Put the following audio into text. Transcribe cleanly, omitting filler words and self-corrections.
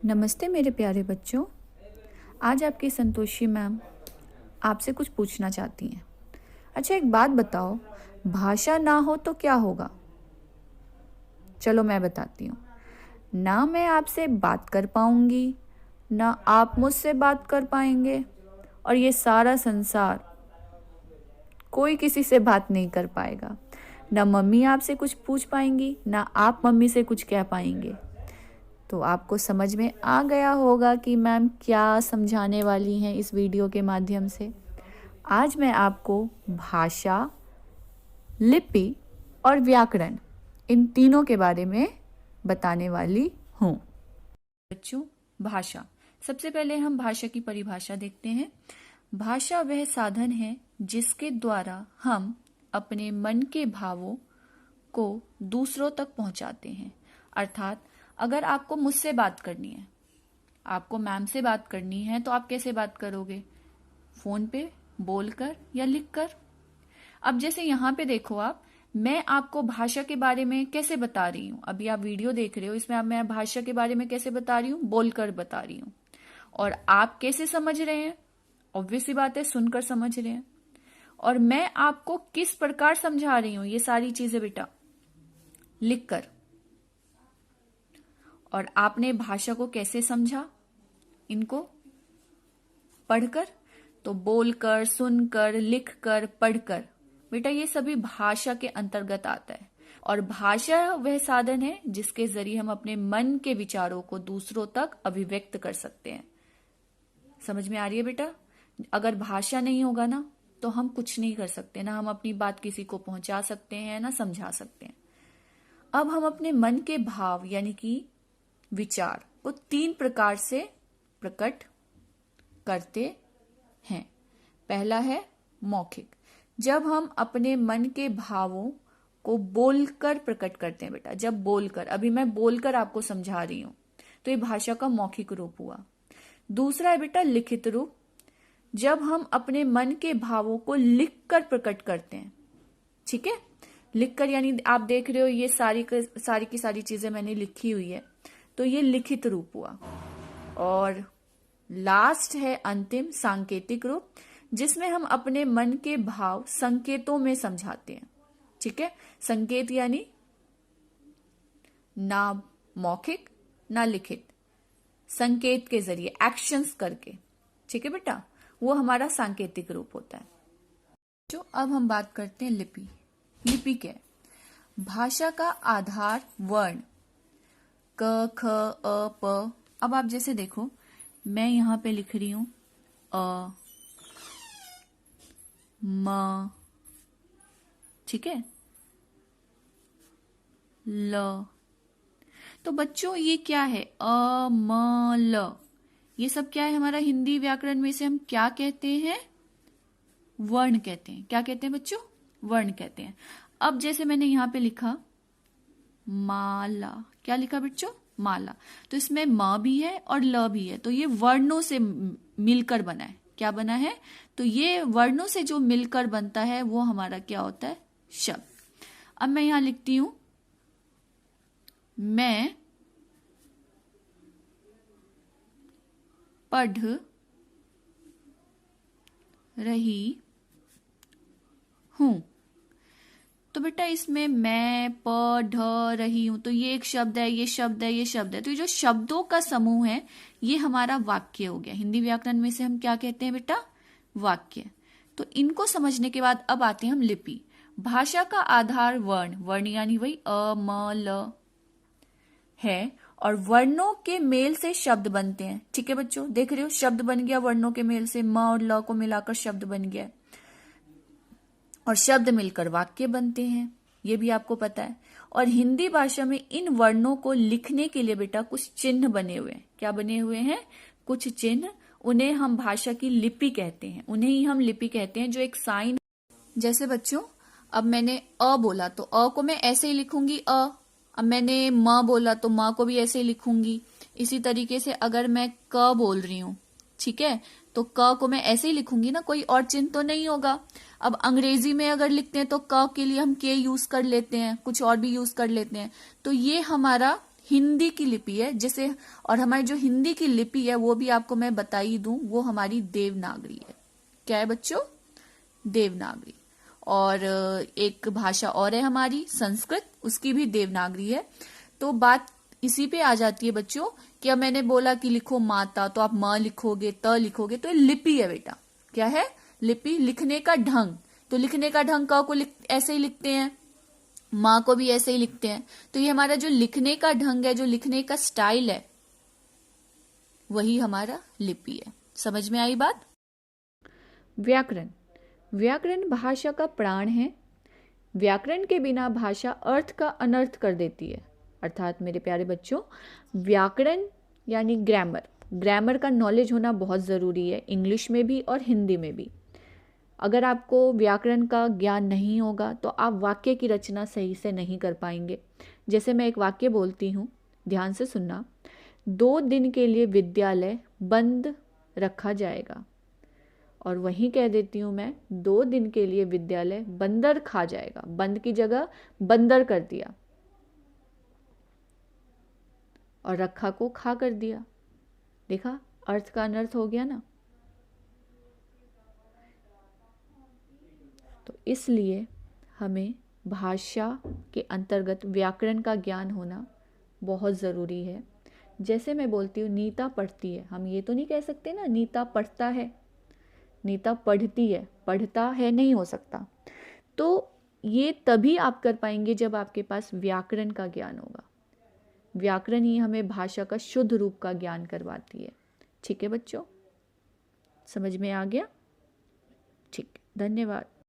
नमस्ते मेरे प्यारे बच्चों। आज आपकी संतोषी मैम आपसे कुछ पूछना चाहती हैं। अच्छा, एक बात बताओ, भाषा ना हो तो क्या होगा? चलो मैं बताती हूँ। ना मैं आपसे बात कर पाऊंगी, ना आप मुझसे बात कर पाएंगे, और ये सारा संसार कोई किसी से बात नहीं कर पाएगा। ना मम्मी आपसे कुछ पूछ पाएंगी, ना आप मम्मी से कुछ कह पाएंगे। तो आपको समझ में आ गया होगा कि मैम क्या समझाने वाली हैं इस वीडियो के माध्यम से। आज मैं आपको भाषा, लिपि और व्याकरण, इन तीनों के बारे में बताने वाली हूँ। बच्चों, भाषा, सबसे पहले हम भाषा की परिभाषा देखते हैं। भाषा वह साधन है जिसके द्वारा हम अपने मन के भावों को दूसरों तक पहुंचाते हैं। अर्थात अगर आपको मुझसे बात करनी है, आपको मैम से बात करनी है, तो आप कैसे बात करोगे? फोन पे, बोलकर या लिखकर? अब जैसे यहाँ पे देखो आप, मैं आपको भाषा के बारे में कैसे बता रही हूँ। अभी आप वीडियो देख रहे हो, इसमें अब मैं भाषा के बारे में कैसे बता रही हूँ? बोलकर बता रही हूँ। और आप कैसे समझ रहे हैं? ऑब्वियस सी बात है, सुनकर समझ रहे हैं। और मैं आपको किस प्रकार समझा रही हूँ ये सारी चीजें बेटा? लिखकर। और आपने भाषा को कैसे समझा? इनको पढ़कर। तो बोलकर, सुनकर, लिखकर, पढ़कर, बेटा ये सभी भाषा के अंतर्गत आता है। और भाषा वह साधन है जिसके जरिए हम अपने मन के विचारों को दूसरों तक अभिव्यक्त कर सकते हैं। समझ में आ रही है बेटा? अगर भाषा नहीं होगा ना, तो हम कुछ नहीं कर सकते, ना हम अपनी बात किसी को पहुंचा सकते हैं, ना समझा सकते हैं। अब हम अपने मन के भाव यानी कि विचार को 3 प्रकार से प्रकट करते हैं। पहला है मौखिक। जब हम अपने मन के भावों को बोलकर प्रकट करते हैं बेटा, जब बोलकर, अभी मैं बोलकर आपको समझा रही हूं, तो ये भाषा का मौखिक रूप हुआ। दूसरा है बेटा लिखित रूप। जब हम अपने मन के भावों को लिखकर प्रकट करते हैं, ठीक है, लिखकर, यानी आप देख रहे हो ये सारी की सारी चीजें मैंने लिखी हुई है, तो ये लिखित रूप हुआ। और लास्ट है अंतिम सांकेतिक रूप, जिसमें हम अपने मन के भाव संकेतों में समझाते हैं। ठीक है, संकेत यानी ना मौखिक ना लिखित, संकेत के जरिए, एक्शंस करके। ठीक है बेटा, वो हमारा सांकेतिक रूप होता है। जो अब हम बात करते हैं लिपि। लिपि क्या है? भाषा का आधार वर्ण क, ख, अ, प। अब आप जैसे देखो, मैं यहां पे लिख रही हूं अ, म, ठीक है, ल। तो बच्चों ये क्या है? अ, म, ल, ये सब क्या है? हमारा हिंदी व्याकरण में से हम क्या कहते हैं? वर्ण कहते हैं। क्या कहते हैं बच्चों? वर्ण कहते हैं। अब जैसे मैंने यहां पे लिखा माला, क्या लिखा बच्चों? माला। तो इसमें म भी है और ल भी है, तो ये वर्णों से मिलकर बना है। क्या बना है? तो ये वर्णों से जो मिलकर बनता है वो हमारा क्या होता है? शब्द। अब मैं यहां लिखती हूं मैं पढ़ रही हूं। तो बेटा इसमें मैं पढ़ रही हूं, तो ये एक शब्द है, ये शब्द है, ये शब्द है। तो ये जो शब्दों का समूह है ये हमारा वाक्य हो गया। हिंदी व्याकरण में से हम क्या कहते हैं बेटा? वाक्य। तो इनको समझने के बाद अब आते हैं हम लिपि। भाषा का आधार वर्ण, वर्ण यानी वही अ, म, ल है, और वर्णों के मेल से शब्द बनते हैं। ठीक है बच्चों, देख रहे हो, शब्द बन गया वर्णों के मेल से, म और ल को मिलाकर शब्द बन गया, और शब्द मिलकर वाक्य बनते हैं, ये भी आपको पता है। और हिंदी भाषा में इन वर्णों को लिखने के लिए बेटा कुछ चिन्ह बने हुए हैं। क्या बने हुए हैं? कुछ चिन्ह। उन्हें हम भाषा की लिपि कहते हैं, उन्हें ही हम लिपि कहते हैं, जो एक साइन। जैसे बच्चों, अब मैंने अ बोला तो अ को मैं ऐसे ही लिखूंगी अ। अब मैंने म बोला तो म को भी ऐसे ही लिखूंगी। इसी तरीके से अगर मैं क बोल रही हूं, ठीक है, तो क को मैं ऐसे ही लिखूंगी ना, कोई और चिन्ह तो नहीं होगा। अब अंग्रेजी में अगर लिखते हैं तो क के लिए हम के यूज कर लेते हैं, कुछ और भी यूज कर लेते हैं। तो ये हमारा हिंदी की लिपि है, जैसे, और हमारी जो हिंदी की लिपि है वो भी आपको मैं बता ही दूं, वो हमारी देवनागरी है। क्या है बच्चों? देवनागरी। और एक भाषा और है हमारी संस्कृत, उसकी भी देवनागरी है। तो बात इसी पे आ जाती है बच्चों कि अब मैंने बोला कि लिखो माता, तो आप म लिखोगे, त लिखोगे, तो ये लिपि है बेटा। क्या है? लिपि, लिखने का ढंग। तो लिखने का ढंग क को ऐसे ही लिखते हैं, माँ को भी ऐसे ही लिखते हैं। तो ये हमारा जो लिखने का ढंग है, जो लिखने का स्टाइल है, वही हमारा लिपि है। समझ में आई बात? व्याकरण। व्याकरण भाषा का प्राण है। व्याकरण के बिना भाषा अर्थ का अनर्थ कर देती है। अर्थात मेरे प्यारे बच्चों, व्याकरण यानी ग्रामर, ग्रामर का नॉलेज होना बहुत ज़रूरी है, इंग्लिश में भी और हिंदी में भी। अगर आपको व्याकरण का ज्ञान नहीं होगा तो आप वाक्य की रचना सही से नहीं कर पाएंगे। जैसे मैं एक वाक्य बोलती हूँ, ध्यान से सुनना। 2 दिन के लिए विद्यालय बंद रखा जाएगा। और वहीं कह देती हूँ मैं, 2 दिन के लिए विद्यालय बंदर खा जाएगा। बंद की जगह बंदर कर दिया और रखा को खा कर दिया। देखा, अर्थ का अनर्थ हो गया ना। तो इसलिए हमें भाषा के अंतर्गत व्याकरण का ज्ञान होना बहुत ज़रूरी है। जैसे मैं बोलती हूँ नीता पढ़ती है, हम ये तो नहीं कह सकते ना नीता पढ़ता है। नीता पढ़ती है, पढ़ता है नहीं हो सकता। तो ये तभी आप कर पाएंगे जब आपके पास व्याकरण का ज्ञान होगा। व्याकरण ही हमें भाषा का शुद्ध रूप का ज्ञान करवाती है। ठीक है बच्चों, समझ में आ गया? ठीक, धन्यवाद।